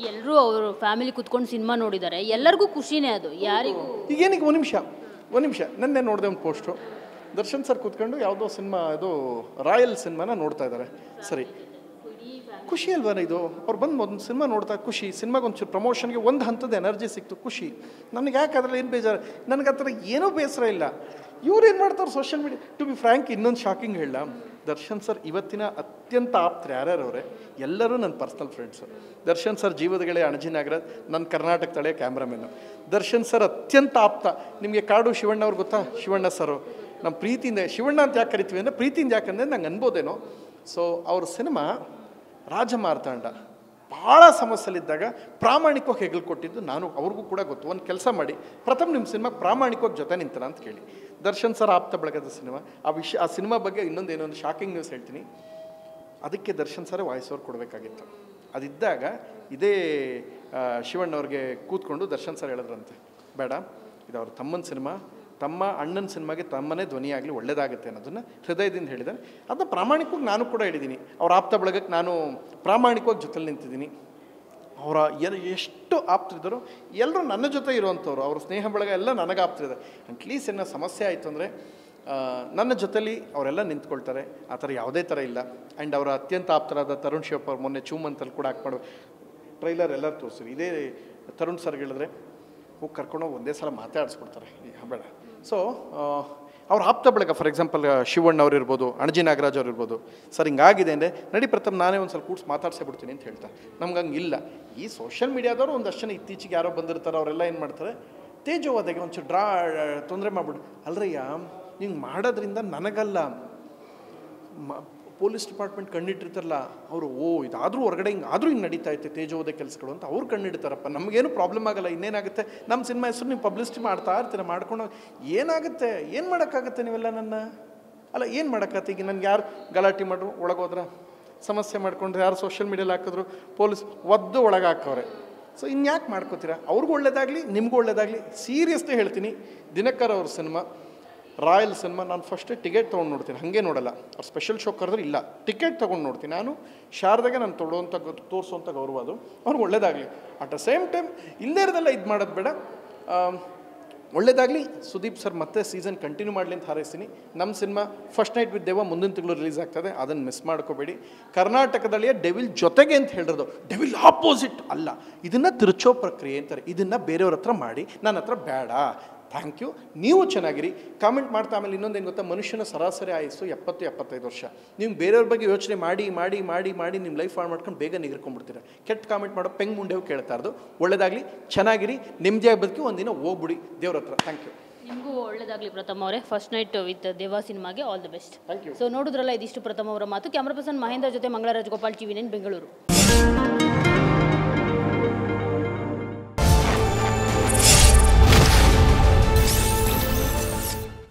ಎಲ್ಲರೂ ಅವರು ಫ್ಯಾಮಿಲಿ ಕುತ್ಕೊಂಡು ಸಿನಿಮಾ ನೋಡಿದ್ದಾರೆ, ಎಲ್ಲರಿಗೂ ಖುಷಿನೇ ಅದು. ಯಾರಿಗೂ ಈಗ ಏನಕ್ಕೆ ಒಂದು ನಿಮಿಷ ನೆನ್ನೆ ನೋಡಿದೆ ಒಂದು ಪೋಸ್ಟು, ದರ್ಶನ್ ಸರ್ ಕೂತ್ಕೊಂಡು ಯಾವುದೋ ಸಿನಿಮಾ ಇದು ರಾಯಲ್ ಸಿನಿಮಾನ ನೋಡ್ತಾ ಇದ್ದಾರೆ. ಸರಿ, ಖುಷಿ ಅಲ್ವಾ ಇದು? ಅವ್ರು ಬಂದು ಒಂದು ಸಿನಿಮಾ ನೋಡ್ತಾ ಖುಷಿ, ಸಿನಿಮಾಗೊಂಚೂರು ಪ್ರಮೋಷನ್ಗೆ ಒಂದು ಹಂತದ ಎನರ್ಜಿ ಸಿಕ್ತು, ಖುಷಿ. ನನಗೆ ಯಾಕೆ ಅದ್ರಲ್ಲಿ ಏನು ಬೇಜಾರು? ನನಗೆ ಆ ಥರ ಏನೂ ಬೇಸರ ಇಲ್ಲ. ಇವ್ರು ಏನು ಮಾಡ್ತಾರೆ social media. To be frank, ಇನ್ನೊಂದು ಶಾಕಿಂಗ್ ಹೇಳ, ದರ್ಶನ್ ಸರ್ ಇವತ್ತಿನ ಅತ್ಯಂತ ಆಪ್ತರು ಯಾರ್ಯಾರವ್ರೆ ಎಲ್ಲರೂ ನನ್ನ ಪರ್ಸ್ನಲ್ ಫ್ರೆಂಡ್ಸು. ದರ್ಶನ್ ಸರ್ ಜೀವದ ಗೆಳೆಯ ಅಣಜಿ ನಾಗರಾಜ್, ನನ್ನ ಕರ್ನಾಟಕ ತಳೆಯ ಕ್ಯಾಮ್ರಾಮನ್ನು. ದರ್ಶನ್ ಸರ್ ಅತ್ಯಂತ ಆಪ್ತ. ನಿಮಗೆ ಕಾಡು ಶಿವಣ್ಣ ಅವ್ರು ಗೊತ್ತಾ? ಶಿವಣ್ಣ ಸರು ನಮ್ಮ ಪ್ರೀತಿಯಿಂದ ಶಿವಣ್ಣ ಅಂತ ಯಾಕೆ ಕರಿತೀವಿ ಅಂದರೆ ಪ್ರೀತಿಯಿಂದ ಯಾಕಂದರೆ ನಂಗೆ ಅನ್ಬೋದೇನೋ. ಸೊ ಅವ್ರ ಸಿನಿಮಾ ರಾಜಮಾರ್ತಾಂಡ ಭಾಳ ಸಮಸ್ಯೆಲಿದ್ದಾಗ ಪ್ರಾಮಾಣಿಕವಾಗಿ ಹೆಗಲು ಕೊಟ್ಟಿದ್ದು ನಾನು, ಅವ್ರಿಗೂ ಕೂಡ ಗೊತ್ತು. ಒಂದು ಕೆಲಸ ಮಾಡಿ, ಪ್ರಥಮ ನಿಮ್ಮ ಸಿನಿಮಾ ಪ್ರಾಮಾಣಿಕವಾಗಿ ಜೊತೆ ನಿಂತರ ಅಂತ ಕೇಳಿ. ದರ್ಶನ್ ಸರ್ ಆಪ್ತ ಬಳಗದ ಸಿನಿಮಾ. ಆ ಸಿನಿಮಾ ಬಗ್ಗೆ ಇನ್ನೊಂದು ಶಾಕಿಂಗ್ ನ್ಯೂಸ್ ಹೇಳ್ತೀನಿ. ಅದಕ್ಕೆ ದರ್ಶನ್ ಸರ್ ವಾಯ್ಸ್ ಓವರ್ ಕೊಡಬೇಕಾಗಿತ್ತು. ಅದಿದ್ದಾಗ ಇದೇ ಶಿವಣ್ಣವ್ರಿಗೆ ಕೂತ್ಕೊಂಡು ದರ್ಶನ್ ಸರ್ ಹೇಳಿದ್ರಂತೆ, ಬೇಡ, ಇದು ಅವ್ರ ತಮ್ಮನ ಸಿನಿಮಾ, ತಮ್ಮ ಅಣ್ಣನ ಸಿನಿಮಾಗೆ ತಮ್ಮನೇ ಧ್ವನಿಯಾಗಲಿ, ಒಳ್ಳೆಯದಾಗುತ್ತೆ ಅನ್ನೋದನ್ನು ಹೃದಯದಿಂದ ಹೇಳಿದ್ದಾರೆ. ಅದನ್ನ ಪ್ರಾಮಾಣಿಕವಾಗಿ ನಾನು ಕೂಡ ಹೇಳಿದ್ದೀನಿ. ಅವ್ರ ಆಪ್ತ ಬಳಗಕ್ಕೆ ನಾನು ಪ್ರಾಮಾಣಿಕವಾಗಿ ಜೊತೆಲಿ ನಿಂತಿದ್ದೀನಿ. ಅವರ ಎಷ್ಟು ಆಪ್ತರಿದ್ದರು ಎಲ್ಲರೂ ನನ್ನ ಜೊತೆ ಇರುವಂಥವ್ರು. ಅವ್ರ ಸ್ನೇಹ ಬಳಗ ಎಲ್ಲ ನನಗೆ ಆಪ್ತರಿದ್ದಾರೆ. ಅಟ್ಲೀಸ್ಟ್ ಏನೋ ಸಮಸ್ಯೆ ಆಯಿತು ಅಂದರೆ ನನ್ನ ಜೊತೆಲಿ ಅವರೆಲ್ಲ ನಿಂತ್ಕೊಳ್ತಾರೆ. ಆ ಥರ ಯಾವುದೇ ಥರ ಇಲ್ಲ. ಆ್ಯಂಡ್ ಅವರ ಅತ್ಯಂತ ಆಪ್ತರಾದ ತರುಣ್ ಶಿವಪ್ಪ ಅವ್ರು ಮೊನ್ನೆ ಚೂಮಂತಲ್ಲಿ ಕೂಡ ಹಾಕ್ಮಾಡು ಟ್ರೈಲರ್ ಎಲ್ಲರೂ ತೋರಿಸ್ತೀವಿ. ಇದೇ ತರುಣ್ ಸರ್ ಹೇಳಿದ್ರೆ ಹೋಗಿ ಕರ್ಕೊಂಡೋಗಿ ಒಂದೇ ಸಲ ಮಾತಾಡಿಸ್ಕೊಡ್ತಾರೆ, ಬೇಡ. ಸೊ ಅವ್ರ ಆಪ್ತ ಬಳಗ, ಫಾರ್ ಎಕ್ಸಾಂಪಲ್ ಶಿವಣ್ಣ ಅವ್ರು ಇರ್ಬೋದು, ಅಣಜಿ ನಾಗರಾಜ್ ಅವ್ರು ಇರ್ಬೋದು, ಸರ್ ಹಿಂಗಾಗಿದೆ ಅಂದರೆ ನಡಿ ಪ್ರಥಮ ನಾನೇ ಒಂದು ಸ್ವಲ್ಪ ಕೂಡ್ಸಿ ಮಾತಾಡ್ಸಿಬಿಡ್ತೀನಿ ಅಂತ ಹೇಳ್ತಾರೆ. ನಮ್ಗೆ ಹಂಗಿಲ್ಲ. ಈ ಸೋಷಿಯಲ್ ಮೀಡಿಯಾದವರು ಒಂದಷ್ಟು ಜನ ಇತ್ತೀಚೆಗೆ ಯಾರೋ ಬಂದಿರ್ತಾರೆ, ಅವರೆಲ್ಲ ಏನು ಮಾಡ್ತಾರೆ, ತೇಜೋವಧೆಗೆ ಒಂಚೂರು ತೊಂದರೆ ಮಾಡ್ಬಿಡು. ಅಲ್ರಯ್ಯ, ಹಿಂಗೆ ಮಾಡೋದ್ರಿಂದ ನನಗಲ್ಲ, ಪೊಲೀಸ್ ಡಿಪಾರ್ಟ್ಮೆಂಟ್ ಕಣ್ಣಿಟ್ಟಿರ್ತಾರಲ್ಲ ಅವರು, ಇದಾದರೂ ಹೊರಗಡೆ ಹಿಂಗೆ ನಡೀತಾ ಇತ್ತು ತೇಜೋವಧೆ ಕೆಲಸಗಳು ಅಂತ ಅವ್ರು ಕಣ್ಣಿಡ್ತಾರಪ್ಪ. ನಮಗೇನು ಪ್ರಾಬ್ಲಮ್ ಆಗಲ್ಲ. ಇನ್ನೇನಾಗುತ್ತೆ, ನಮ್ಮ ಸಿನಿಮಾ ಹೆಸರು ನೀವು ಪಬ್ಲಿಸಿಟಿ ಮಾಡ್ತಾ ಇರ್ತೀರ, ಮಾಡ್ಕೊಂಡು ಏನಾಗುತ್ತೆ? ಏನು ಮಾಡೋಕ್ಕಾಗುತ್ತೆ ನೀವೆಲ್ಲ ನನ್ನ? ಅಲ್ಲ, ಏನು ಮಾಡೋಕ್ಕಾಗತ್ತೆ? ಈಗ ನನಗೆ ಯಾರು ಗಲಾಟೆ ಮಾಡ್ರು, ಒಳಗೋದ್ರ ಸಮಸ್ಯೆ ಮಾಡ್ಕೊಂಡ್ರೆ, ಯಾರು ಸೋಷಿಯಲ್ ಮೀಡಿಯಲ್ಲಿ ಹಾಕಿದ್ರು ಪೊಲೀಸ್ ಒದ್ದು ಒಳಗೆ ಹಾಕವ್ರೆ. ಸೊ ಇನ್ಯಾಕೆ ಮಾಡ್ಕೋತೀರಾ? ಅವ್ರಿಗೂ ಒಳ್ಳೇದಾಗಲಿ, ನಿಮಗೂ ಒಳ್ಳೇದಾಗಲಿ. ಸೀರಿಯಸ್ಲಿ ಹೇಳ್ತೀನಿ, ದಿನಕರ್ ಅವ್ರ ಸಿನಿಮಾ ರಾಯಲ್ ಸಿನಿಮಾ ನಾನು ಫಸ್ಟೇ ಟಿಕೆಟ್ ತೊಗೊಂಡು ನೋಡ್ತೀನಿ, ಹಾಗೆ ನೋಡಲ್ಲ. ಅವ್ರು ಸ್ಪೆಷಲ್ ಶೋ ಕರೆದ್ರೆ ಇಲ್ಲ, ಟಿಕೆಟ್ ತೊಗೊಂಡು ನೋಡ್ತೀನಿ. ನಾನು ಶಾರದಾಗೆ ನಾನು ತೋರಿಸುವಂಥ ಗೌರವ ಅದು. ಅವ್ರಿಗೆ ಒಳ್ಳೇದಾಗಲಿ. ಅಟ್ ದ ಸೇಮ್ ಟೈಮ್ ಇಲ್ಲದೇ ಇರೋದೆಲ್ಲ ಇದು ಮಾಡೋದು ಬೇಡ, ಒಳ್ಳೇದಾಗಲಿ. ಸುದೀಪ್ ಸರ್ ಮತ್ತೆ ಸೀಸನ್ ಕಂಟಿನ್ಯೂ ಮಾಡಲಿ ಅಂತ ಹಾರೈಸ್ತೀನಿ. ನಮ್ಮ ಸಿನಿಮಾ ಫಸ್ಟ್ ನೈಟ್ ವಿತ್ ದೇವ ಮುಂದಿನ ತಿಂಗಳು ರಿಲೀಸ್ ಆಗ್ತದೆ, ಅದನ್ನು ಮಿಸ್ ಮಾಡ್ಕೋಬೇಡಿ. ಕರ್ನಾಟಕದಲ್ಲಿಯೇ ಡೆವಿಲ್ ಜೊತೆಗೆ ಅಂತ ಹೇಳಿರೋದು, ಡೆವಿಲ್ ಆಪೋಸಿಟ್ ಅಲ್ಲ. ಇದನ್ನು ತಿರುಚೋ ಪ್ರಕ್ರಿಯೆ ಅಂತಾರೆ. ಇದನ್ನು ಬೇರೆಯವ್ರ ಹತ್ರ ಮಾಡಿ, ನನ್ನ ಹತ್ರ ಬೇಡ. Thank you. ನೀವು ಚೆನ್ನಾಗಿರಿ, ಕಾಮೆಂಟ್ ಮಾಡ್ತಾ. ಆಮೇಲೆ ಇನ್ನೊಂದೇನು ಗೊತ್ತಾ, ಮನುಷ್ಯನ ಸರಾಸರಿ ಆಯಸ್ಸು 70-75 ವರ್ಷ. ನೀವು ಬೇರೆಯವ್ರ ಬಗ್ಗೆ ಯೋಚನೆ ಮಾಡಿ ಮಾಡಿ ಮಾಡಿ ಮಾಡಿ ನಿಮ್ಮ ಲೈಫ್ ಹಾಳು ಮಾಡ್ಕೊಂಡು ಬೇಗ ನಿಗಿರ್ಕೊಂಡ್ಬಿಡ್ತೀರ. ಕೆಟ್ಟ ಕಾಮೆಂಟ್ ಮಾಡೋ ಪೆಂಗ್ ಮುಂಡೆವು ಕೇಳ್ತಾ ಇರೋದು. ಒಳ್ಳೇದಾಗಲಿ, ಚೆನ್ನಾಗಿರಿ, ನೆಮ್ಮದಿಯಾಗಿ ಬದುಕಿ, ಒಂದಿನ ಹೋಗ್ಬಿಡಿ ದೇವ್ರ ಹತ್ರ. Thank you. ನಿಮಗೂ ಒಳ್ಳೇದಾಗಲಿ ಪ್ರಥಮ್ ಅವರೇ. ಫಸ್ಟ್ ನೈಟ್ ವಿತ್ ದೇವಾ ಸಿನಿಮಾಗೆ all the best. Thank you. So ನೋಡಿದ್ರಲ್ಲ, ಇದಿಷ್ಟು ಪ್ರಥಮ್ ಅವರ ಮಾತು. ಕ್ಯಾಮ್ರಾ ಪರ್ಸನ್ ಮಹೇಂದ್ರ ಜೊತೆ ಮಂಗಳರಾಜ್ ಗೋಪಾಲ್, TV9 ಬೆಂಗಳೂರು.